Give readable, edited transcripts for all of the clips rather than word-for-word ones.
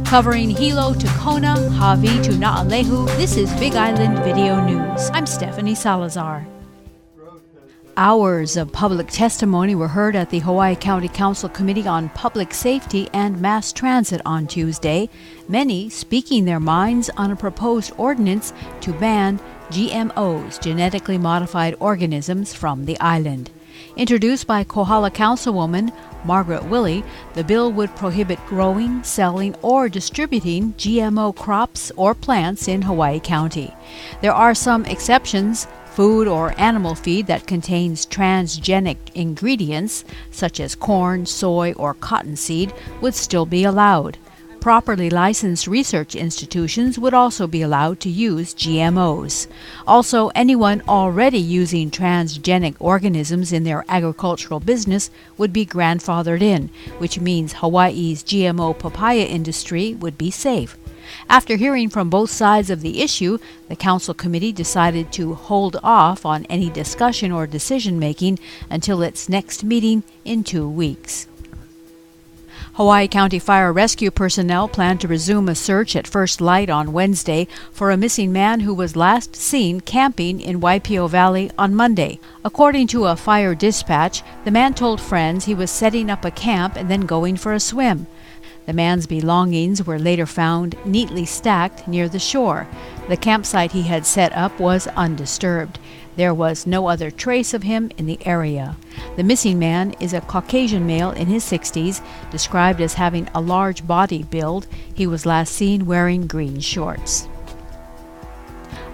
Covering Hilo to Kona, Hawi to Naalehu, this is Big Island Video News. I'm Stephanie Salazar. Hours of public testimony were heard at the Hawaii County Council Committee on Public Safety and Mass Transit on Tuesday, many speaking their minds on a proposed ordinance to ban GMOs, genetically modified organisms, from the island. Introduced by Kohala Councilwoman Margaret Willey, the bill would prohibit growing, selling, or distributing GMO crops or plants in Hawaii County. There are some exceptions. Food or animal feed that contains transgenic ingredients, such as corn, soy, or cottonseed, would still be allowed. Properly licensed research institutions would also be allowed to use GMOs. Also, anyone already using transgenic organisms in their agricultural business would be grandfathered in, which means Hawaii's GMO papaya industry would be safe. After hearing from both sides of the issue, the Council Committee decided to hold off on any discussion or decision-making until its next meeting in 2 weeks. Hawaii County Fire Rescue personnel plan to resume a search at first light on Wednesday for a missing man who was last seen camping in Waipio Valley on Monday. According to a fire dispatch, the man told friends he was setting up a camp and then going for a swim. The man's belongings were later found neatly stacked near the shore. The campsite he had set up was undisturbed. There was no other trace of him in the area. The missing man is a Caucasian male in his 60s, described as having a large body build. He was last seen wearing green shorts.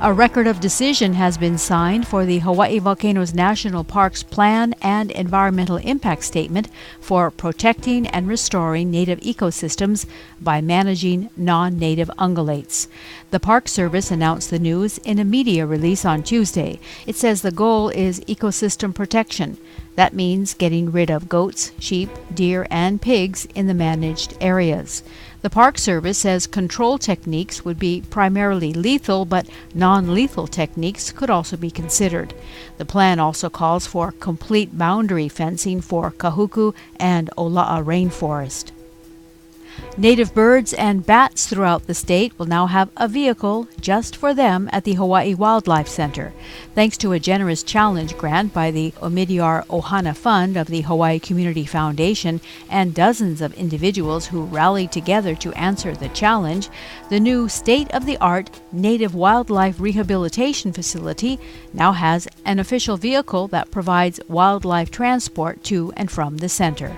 A record of decision has been signed for the Hawaii Volcanoes National Park's plan and environmental impact statement for protecting and restoring native ecosystems by managing non-native ungulates. The Park Service announced the news in a media release on Tuesday. It says the goal is ecosystem protection. That means getting rid of goats, sheep, deer, and pigs in the managed areas. The Park Service says control techniques would be primarily lethal, but non-lethal techniques could also be considered. The plan also calls for complete boundary fencing for Kahuku and Ola'a rainforest. Native birds and bats throughout the state will now have a vehicle just for them at the Hawaii Wildlife Center. Thanks to a generous challenge grant by the Omidyar Ohana Fund of the Hawaii Community Foundation and dozens of individuals who rallied together to answer the challenge, the new state-of-the-art Native Wildlife Rehabilitation Facility now has an official vehicle that provides wildlife transport to and from the center.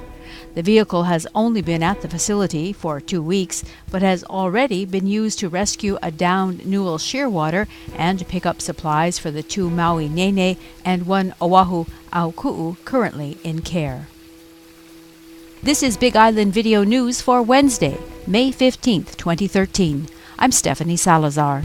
The vehicle has only been at the facility for 2 weeks, but has already been used to rescue a downed Newell shearwater and to pick up supplies for the 2 Maui Nene and 1 Oahu Auku'u currently in care. This is Big Island Video News for Wednesday, May 15th, 2013. I'm Stephanie Salazar.